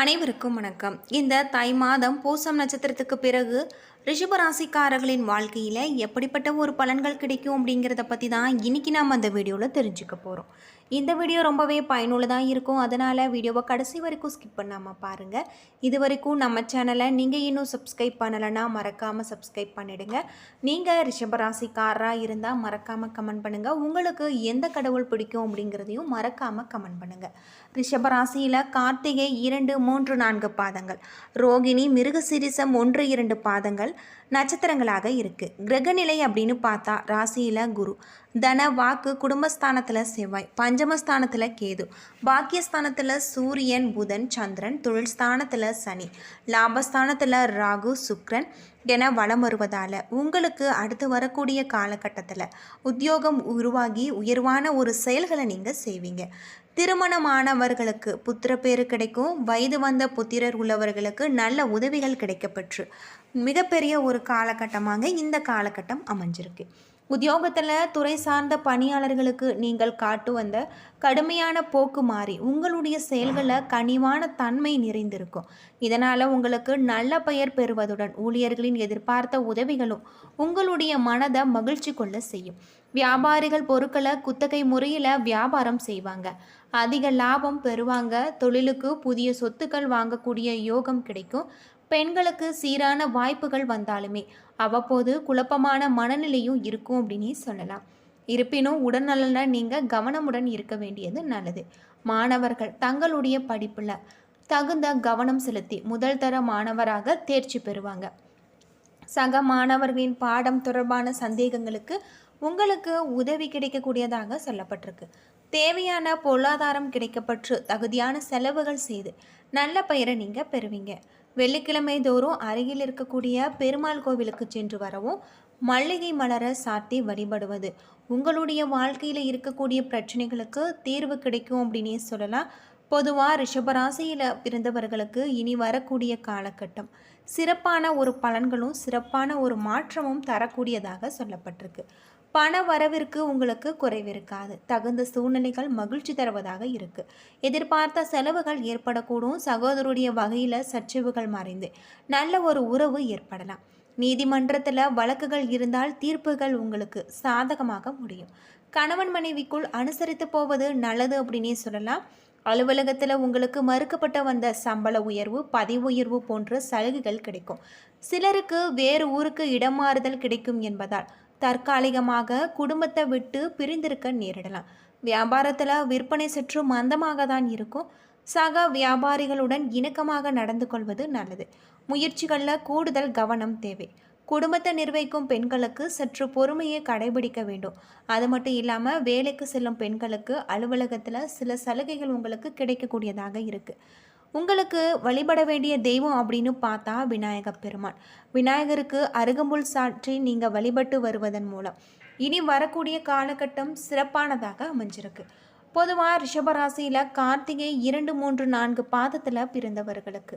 அனைவருக்கும் வணக்கம். இந்த தை மாதம் பூசம் நட்சத்திரத்துக்கு பிறகு ரிஷபராசிக்காரர்களின் வாழ்க்கையில் எப்படிப்பட்ட ஒரு பலன்கள் கிடைக்கும் அப்படிங்கிறத பற்றி தான் இன்றைக்கி நாம் அந்த வீடியோவில் தெரிஞ்சுக்க போகிறோம். இந்த வீடியோ ரொம்பவே பயனுள்ளதாக இருக்கும். அதனால் வீடியோவை கடைசி வரைக்கும் ஸ்கிப் பண்ணாமல் பாருங்கள். இது வரைக்கும் நம்ம சேனலை நீங்கள் இன்னும் சப்ஸ்கிரைப் பண்ணலைன்னா மறக்காமல் சப்ஸ்கிரைப் பண்ணிவிடுங்க. நீங்கள் ரிஷபராசிக்காரராக இருந்தால் மறக்காமல் கமெண்ட் பண்ணுங்கள். உங்களுக்கு எந்த கடவுள் பிடிக்கும் அப்படிங்கிறதையும் மறக்காமல் கமெண்ட் பண்ணுங்கள். ரிஷபராசியில் கார்த்திகை 2, 3, 4 பாதங்கள், ரோகிணி, மிருகசீரிசம் 1, 2 பாதங்கள் நட்சத்திரங்களாக இருக்குது. கிரகநிலை அப்படின்னு பார்த்தா ராசியில் குரு, தன வாக்கு குடும்பஸ்தானத்தில் செவ்வாய், பஞ்சமஸ்தானத்தில் கேது, பாக்கியஸ்தானத்தில் சூரியன், புதன், சந்திரன், தொழில் ஸ்தானத்தில் சனி, லாபஸ்தானத்தில் ராகு, சுக்ரன் என வலம் வருவதால் உங்களுக்கு அடுத்து வரக்கூடிய காலகட்டத்தில் உத்தியோகம் உருவாகி உயர்வான ஒரு செயல்களை நீங்கள் செய்வீங்க. திருமணமானவர்களுக்கு புத்திர பேரு கிடைக்கும். வயது வந்த புத்திரர் உள்ளவர்களுக்கு நல்ல உதவிகள் கிடைக்கப்பெற்று மிகப்பெரிய ஒரு காலகட்டமாக இந்த காலகட்டம் அமைஞ்சிருக்கு. உத்தியோகத்தில் துறை சார்ந்த பணியாளர்களுக்கு நீங்கள் காட்டு வந்த கடுமையான போக்கு மாறி உங்களுடைய செயல்களில் கனிவான தன்மை நிறைந்திருக்கும். இதனால் உங்களுக்கு நல்ல பெயர் பெறுவதுடன் ஊழியர்களின் எதிர்பார்த்த உதவிகளும் உங்களுடைய மனதை மகிழ்ச்சி கொள்ள செய்யும். வியாபாரிகள் பொருட்களை குத்தகை முறையில் வியாபாரம் செய்வாங்க. அதிக லாபம் பெறுவாங்க. தொழிலுக்கு புதிய சொத்துக்கள் வாங்கக்கூடிய யோகம் கிடைக்கும். பெண்களுக்கு சீரான வாய்ப்புகள் வந்தாலுமே அவ்வப்போது குழப்பமான மனநிலையும் இருக்கும் அப்படின்னு சொல்லலாம். இருப்பினும் உடல்நலனில் நீங்கள் கவனமுடன் இருக்க வேண்டியது நல்லது. மாணவர்கள் தங்களுடைய படிப்பில் தகுந்த கவனம் செலுத்தி முதல் தர மாணவராக தேர்ச்சி பெறுவாங்க. சக மாணவர்களின் பாடம் தொடர்பான சந்தேகங்களுக்கு உங்களுக்கு உதவி கிடைக்கக்கூடியதாக சொல்லப்பட்டிருக்கு. தேவையான பொருளாதாரம் கிடைக்கப்பட்டு தகுதியான செலவுகள் செய்து நல்ல பெயரை நீங்கள் பெறுவீங்க. வெள்ளிக்கிழமை தோறும் அருகில் இருக்கக்கூடிய பெருமாள் கோவிலுக்கு சென்று வரவும் மல்லிகை மலரை சாத்தி வழிபடுவது உங்களுடைய வாழ்க்கையில் இருக்கக்கூடிய பிரச்சனைகளுக்கு தீர்வு கிடைக்கும் அப்படின்னே சொல்லலாம். பொதுவாக ரிஷபராசியில் பிறந்தவர்களுக்கு இனி வரக்கூடிய காலகட்டம் சிறப்பான ஒரு பலன்களும் சிறப்பான ஒரு மாற்றமும் தரக்கூடியதாக சொல்லப்பட்டிருக்கு. பண வரவிற்கு உங்களுக்கு குறைவு இருக்காது. தகுந்த சூழ்நிலைகள் மகிழ்ச்சி தருவதாக இருக்கு. எதிர்பார்த்த செலவுகள் ஏற்படக்கூடும். சகோதரருடைய வகையில் சர்ச்சைவுகள் மறைந்து நல்ல ஒரு உறவு ஏற்படலாம். நீதிமன்றத்தில் வழக்குகள் இருந்தால் தீர்ப்புகள் உங்களுக்கு சாதகமாக முடியும். கணவன் மனைவிக்குள் அனுசரித்து போவது நல்லது அப்படின்னே சொல்லலாம். அலுவலகத்தில் உங்களுக்கு மறுக்கப்பட்ட வந்த சம்பள உயர்வு, பதவி உயர்வு போன்ற சலுகைகள் கிடைக்கும். சிலருக்கு வேறு ஊருக்கு இடமாறுதல் கிடைக்கும் என்பதால் தற்காலிகமாக குடும்பத்தை விட்டு பிரிந்திருக்க நேரிடலாம். வியாபாரத்தில் விற்பனை சற்று மந்தமாக தான் இருக்கும். சக வியாபாரிகளுடன் இணக்கமாக நடந்து கொள்வது நல்லது. முயற்சிகளில் கூடுதல் கவனம் தேவை. குடும்பத்தை நிர்வகிக்கும் பெண்களுக்கு சற்று பொறுமையை கடைபிடிக்க வேண்டும். அது மட்டும் இல்லாமல் வேலைக்கு செல்லும் பெண்களுக்கு அலுவலகத்தில் சில சலுகைகள் உங்களுக்கு கிடைக்கக்கூடியதாக இருக்குது. உங்களுக்கு வழிபட வேண்டிய தெய்வம் அப்படின்னு பார்த்தா விநாயக பெருமான். விநாயகருக்கு அருகம்புல் சாற்றி நீங்கள் வழிபட்டு வருவதன் மூலம் இனி வரக்கூடிய காலகட்டம் சிறப்பானதாக அமைஞ்சிருக்கு. பொதுவாக ரிஷபராசியில் கார்த்திகை 2, 3, 4 பாதத்தில் பிறந்தவர்களுக்கு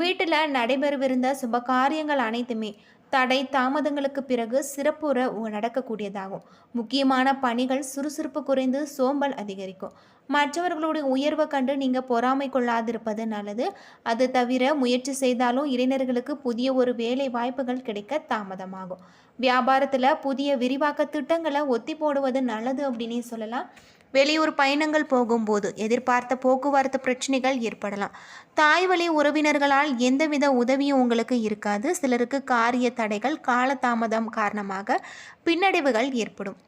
வீட்டில் நடைபெறவிருந்த சுப காரியங்கள் அனைத்துமே தடை தாமதங்களுக்கு பிறகு சிறப்புற நடக்கக்கூடியதாகும். முக்கியமான பணிகள் சுறுசுறுப்பு குறைந்து சோம்பல் அதிகரிக்கும். மற்றவர்களுடைய உயர்வை கண்டு நீங்கள் பொறாமை கொள்ளாதிருப்பது நல்லது. அது தவிர முயற்சி செய்தாலும் இளைஞர்களுக்கு புதிய ஒரு வேலை வாய்ப்புகள் கிடைக்க தாமதமாகும். வியாபாரத்தில் புதிய விரிவாக்க திட்டங்களை ஒத்தி போடுவது நல்லது அப்படின்னே சொல்லலாம். வெளியூர் பயணங்கள் போகும்போது எதிர்பார்த்த போக்குவரத்து பிரச்சனைகள் ஏற்படலாம். தாய் வழி உறவினர்களால் எந்தவித உதவியும் உங்களுக்கு இருக்காது. சிலருக்கு காரிய தடைகள் காலதாமதம் காரணமாக பின்னடைவுகள் ஏற்படும்.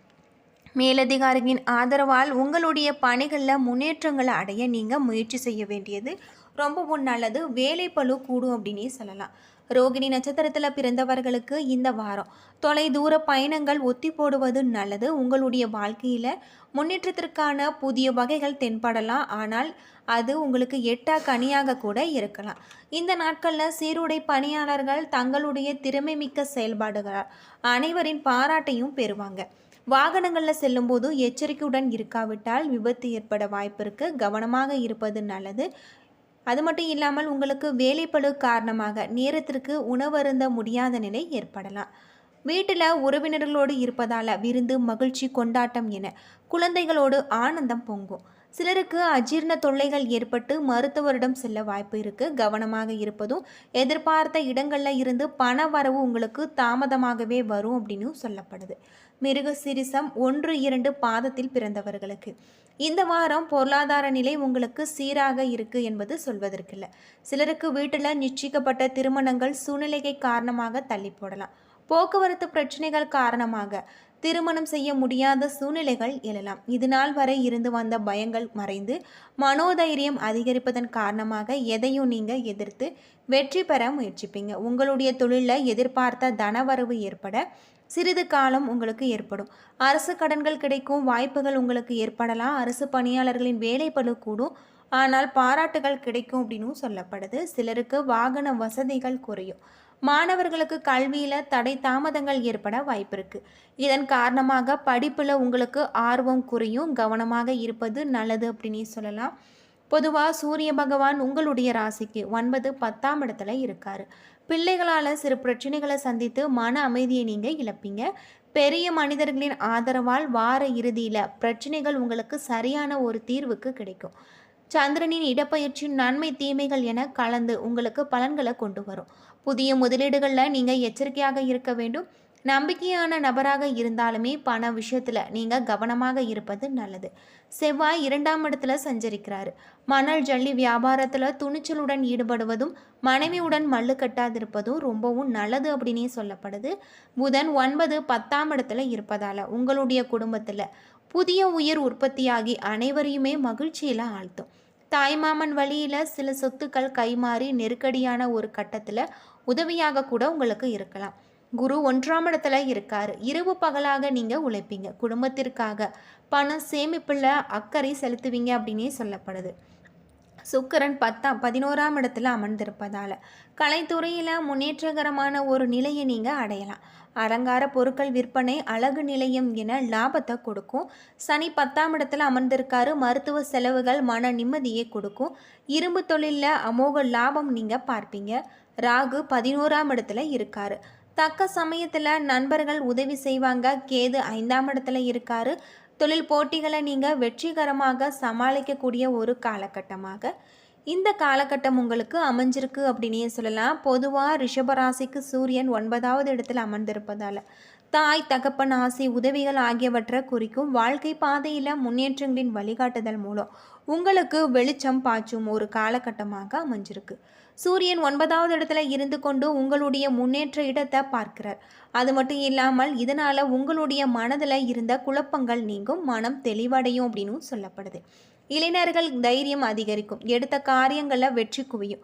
மேலதிகாரிகளின் ஆதரவால் உங்களுடைய பணிகளில் முன்னேற்றங்களை அடைய நீங்கள் முயற்சி செய்ய வேண்டியது ரொம்பவும் நல்லது. வேலை பளு கூடும் அப்படின்னே சொல்லலாம். ரோகிணி நட்சத்திரத்தில் பிறந்தவர்களுக்கு இந்த வாரம் தொலை தூர பயணங்கள் ஒத்தி போடுவது நல்லது. உங்களுடைய வாழ்க்கையில் முன்னேற்றத்திற்கான புதிய வகைகள் தென்படலாம். ஆனால் அது உங்களுக்கு எட்டா கனியாக கூட இருக்கலாம். இந்த நாட்களில் சீருடை பணியாளர்கள் தங்களுடைய திறமை மிக்க செயல்பாடுகளால் அனைவரின் பாராட்டையும் பெறுவாங்க. வாகனங்களில் செல்லும்போது எச்சரிக்கையுடன் இருக்காவிட்டால் விபத்து ஏற்பட வாய்ப்பு இருக்குது. கவனமாக இருப்பது நல்லது. அது மட்டும் இல்லாமல் உங்களுக்கு வேலைப்பளு காரணமாக நேரத்திற்கு உணவருந்த முடியாத நிலை ஏற்படலாம். வீட்டில் உறவினர்களோடு இருப்பதால் விருந்து, மகிழ்ச்சி, கொண்டாட்டம் என குழந்தைகளோடு ஆனந்தம் பொங்கும். சிலருக்கு அஜீரண தொல்லைகள் ஏற்பட்டு மருத்துவரிடம் செல்ல வாய்ப்பு இருக்குது. கவனமாக இருப்பதும், எதிர்பார்த்த இடங்களில் இருந்து பண வரவு உங்களுக்கு தாமதமாகவே வரும் அப்படின்னு சொல்லப்படுது. மிருகசிரிசம் 1-2 பாதத்தில் பிறந்தவர்களுக்கு இந்த வாரம் பொருளாதார நிலை உங்களுக்கு சீராக இருக்கு என்பது சொல்வதற்கில்லை. சிலருக்கு வீட்டில் நிச்சயிக்கப்பட்ட திருமணங்கள் சூழ்நிலையை காரணமாக தள்ளி போடலாம். போக்குவரத்து பிரச்சனைகள் காரணமாக திருமணம் செய்ய முடியாத சூழ்நிலைகள் எழலாம். இது நாள் வரை இருந்து வந்த பயங்கள் மறைந்து மனோதைரியம் அதிகரிப்பதன் காரணமாக எதையும் நீங்கள் எதிர்த்து வெற்றி பெற முயற்சிப்பீங்க. உங்களுடைய தொழிலில் எதிர்பார்த்த தனவரவு ஏற்பட சிறிது காலம் உங்களுக்கு ஏற்படும். அரசு கடன்கள் கிடைக்கும் வாய்ப்புகள் உங்களுக்கு ஏற்படலாம். அரசு பணியாளர்களின் வேலைப்பளு கூடும், ஆனால் பாராட்டுகள் கிடைக்கும் அப்படின்னு சொல்லப்படுது. சிலருக்கு வாகன வசதிகள் குறையும். மாணவர்களுக்கு கல்வியில் தடை தாமதங்கள் ஏற்பட வாய்ப்பு இருக்குது. இதன் காரணமாக படிப்பில் உங்களுக்கு ஆர்வம் குறையும். கவனமாக இருப்பது நல்லது அப்படின்னு சொல்லலாம். பொதுவாக சூரிய பகவான் உங்களுடைய ராசிக்கு 9-10ஆம் இடத்துல இருக்கார். பிள்ளைகளால் சிறு பிரச்சனைகளை சந்தித்து மன அமைதியை நீங்கள் இழப்பீங்க. பெரிய மனிதர்களின் ஆதரவால் வார இறுதியில் பிரச்சனைகள் உங்களுக்கு சரியான ஒரு தீர்வுக்கு கிடைக்கும். சந்திரனின் இடப்பெயர்ச்சி நன்மை தீமைகள் என கலந்து உங்களுக்கு பலன்களை கொண்டு வரும். புதிய முதலீடுகளில் நீங்கள் எச்சரிக்கையாக இருக்க வேண்டும். நம்பிக்கையான நபராக இருந்தாலுமே பண விஷயத்தில் நீங்கள் கவனமாக இருப்பது நல்லது. செவ்வாய் 2ஆம் இடத்துல சஞ்சரிக்கிறாரு. மணல் ஜல்லி வியாபாரத்தில் துணிச்சலுடன் ஈடுபடுவதும் மனைவியுடன் மல்லு கட்டாதிருப்பதும் ரொம்பவும் நல்லது அப்படின்னே சொல்லப்படுது. புதன் 9-10ஆம் இடத்துல இருப்பதால் உங்களுடைய குடும்பத்தில் புதிய உயிர் உற்பத்தியாகி அனைவரையுமே மகிழ்ச்சியில் ஆழ்த்தும். தாய்மாமன் வழியில் சில சொத்துக்கள் கைமாறி நெருக்கடியான ஒரு கட்டத்தில் உதவியாக கூட உங்களுக்கு இருக்கலாம். குரு 1ஆம் இடத்துல இருக்காரு. இரவு பகலாக நீங்கள் உழைப்பீங்க. குடும்பத்திற்காக பணம் சேமிப்பில் அக்கறை செலுத்துவீங்க அப்படின்னே சொல்லப்படுது. சுக்கிரன் 11ஆம் இடத்துல அமர்ந்திருப்பதால் கலைத்துறையில் முன்னேற்றகரமான ஒரு நிலையை நீங்கள் அடையலாம். அலங்கார பொருட்கள் விற்பனை அழகு நிலையம் என லாபத்தை கொடுக்கும். சனி 10ஆம் இடத்துல அமர்ந்திருக்காரு. மருத்துவ செலவுகள் மன நிம்மதியை கொடுக்கும். இரும்பு தொழிலில் அமோக லாபம் நீங்கள் பார்ப்பீங்க. ராகு 11ஆம் இடத்துல இருக்காரு. தக்க சமயத்தில் நண்பர்கள் உதவி செய்வாங்க. கேது 5ஆம் இடத்துல இருக்காரு. தொழில் போட்டிகளை நீங்கள் வெற்றிகரமாக சமாளிக்கக்கூடிய ஒரு காலகட்டமாக இந்த காலகட்டம் உங்களுக்கு அமைஞ்சிருக்கு அப்படின்னே சொல்லலாம். பொதுவாக ரிஷபராசிக்கு சூரியன் 9ஆவது இடத்துல அமர்ந்திருப்பதால் தாய் தகப்பன் ஆசை உதவிகள் ஆகியவற்றை குறிக்கும். வாழ்க்கை பாதையில் முன்னேற்றங்களின் வழிகாட்டுதல் மூலம் உங்களுக்கு வெளிச்சம் பாய்ச்சும் ஒரு காலகட்டமாக அமைஞ்சிருக்கு. சூரியன் 9ஆவது இடத்துல இருந்து கொண்டு உங்களுடைய முன்னேற்ற இடத்தை பார்க்கிறார். அது மட்டும் இல்லாமல் இதனால் உங்களுடைய மனதில் இருந்த குழப்பங்கள் நீங்கும், மனம் தெளிவடையும் அப்படின்னு சொல்லப்படுது. இளைஞர்கள் தைரியம் அதிகரிக்கும். எடுத்த காரியங்களில் வெற்றி குவியும்.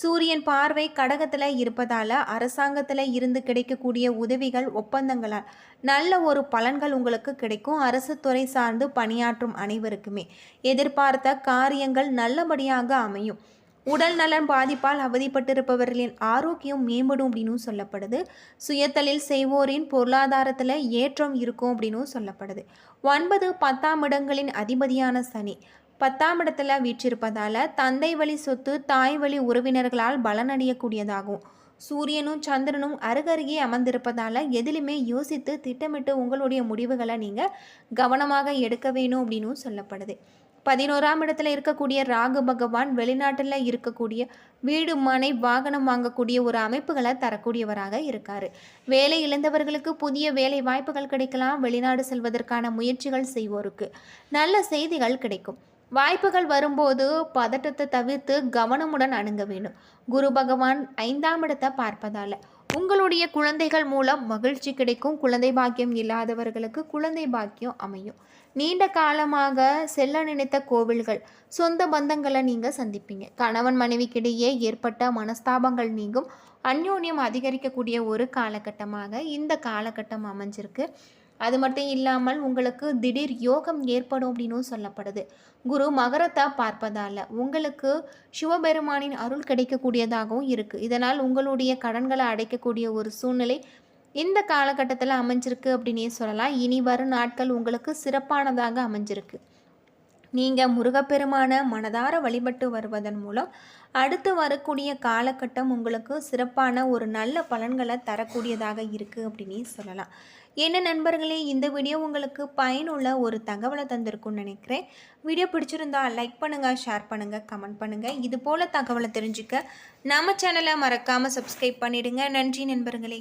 சூரியன் பார்வை கடகத்தில் இருப்பதால் அரசாங்கத்தில் இருந்து கிடைக்கக்கூடிய உதவிகள் ஒப்பந்தங்களால் நல்ல ஒரு பலன்கள் உங்களுக்கு கிடைக்கும். அரசு துறை சார்ந்து பணியாற்றும் அனைவருக்குமே எதிர்பார்த்த காரியங்கள் நல்லபடியாக அமையும். உடல் நலன் பாதிப்பால் அவதிப்பட்டிருப்பவர்களின் ஆரோக்கியம் மேம்படும் அப்படின்னு சொல்லப்படுது. சுயத்தொழில் செய்வோரின் பொருளாதாரத்தில் ஏற்றம் இருக்கும் அப்படின்னு சொல்லப்படுது. 9-10ஆம் இடங்களின் அதிபதியான சனி 10ஆம் இடத்துல வீற்றிருப்பதால் தந்தை வழி சொத்து தாய் வழி உறவினர்களால் பலனடையக்கூடியதாகும். சூரியனும் சந்திரனும் அருகருகே அமர்ந்திருப்பதால் எதிலுமே யோசித்து திட்டமிட்டு உங்களுடைய முடிவுகளை நீங்கள் கவனமாக எடுக்க வேணும் அப்படின்னு சொல்லப்படுது. 11ஆம் இடத்துல இருக்கக்கூடிய ராகு பகவான் வெளிநாட்டில் இருக்கக்கூடிய வீடு மனை வாகனம் வாங்கக்கூடிய ஒரு அமைப்புகளை தரக்கூடியவராக இருக்கார். வேலை இழந்தவர்களுக்கு புதிய வேலை வாய்ப்புகள் கிடைக்கலாம். வெளிநாடு செல்வதற்கான முயற்சிகள் செய்வோருக்கு நல்ல செய்திகள் கிடைக்கும். வாய்ப்புகள் வரும்போது பதட்டத்தை தவிர்த்து கவனமுடன் அணுக வேண்டும். குரு பகவான் 5ஆம் இடத்தை பார்ப்பதால் உங்களுடைய குழந்தைகள் மூலம் மகிழ்ச்சி கிடைக்கும். குழந்தை பாக்கியம் இல்லாதவர்களுக்கு குழந்தை பாக்கியம் அமையும். நீண்ட காலமாக செல்ல நினைத்த கோவில்கள் சொந்த பந்தங்களை நீங்கள் சந்திப்பீங்க. கணவன் மனைவிக்கிடையே ஏற்பட்ட மனஸ்தாபங்கள் நீங்கும். அந்யோன்யம் அதிகரிக்கக்கூடிய ஒரு காலகட்டமாக இந்த காலகட்டம் அமைஞ்சிருக்கு. அது மட்டும் இல்லாமல் உங்களுக்கு திடீர் யோகம் ஏற்படும் அப்படின்னும் சொல்லப்படுது. குரு மகரத்தை பார்ப்பதால் உங்களுக்கு சிவபெருமானின் அருள் கிடைக்கக்கூடியதாகவும் இருக்குது. இதனால் உங்களுடைய கடன்களை அடைக்கக்கூடிய ஒரு சூழ்நிலை இந்த காலகட்டத்தில் அமைஞ்சிருக்கு அப்படின்னே சொல்லலாம். இனி வரும் நாட்கள் உங்களுக்கு சிறப்பானதாக அமைஞ்சிருக்கு. நீங்கள் முருகப்பெருமான மனதார வழிபட்டு வருவதன் மூலம் அடுத்து வரக்கூடிய காலகட்டம் உங்களுக்கு சிறப்பான ஒரு நல்ல பலன்களை தரக்கூடியதாக இருக்குது அப்படின்னே சொல்லலாம். என்ன நண்பர்களே, இந்த வீடியோ உங்களுக்கு பயனுள்ள ஒரு தகவலை தந்திருக்கும்னு நினைக்கிறேன். வீடியோ பிடிச்சிருந்தா லைக் பண்ணுங்கள், ஷேர் பண்ணுங்கள், கமெண்ட் பண்ணுங்கள். இது போல் தகவலை தெரிஞ்சுக்க நம்ம சேனலை மறக்காமல் சப்ஸ்கிரைப் பண்ணிடுங்க. நன்றி நண்பர்களே.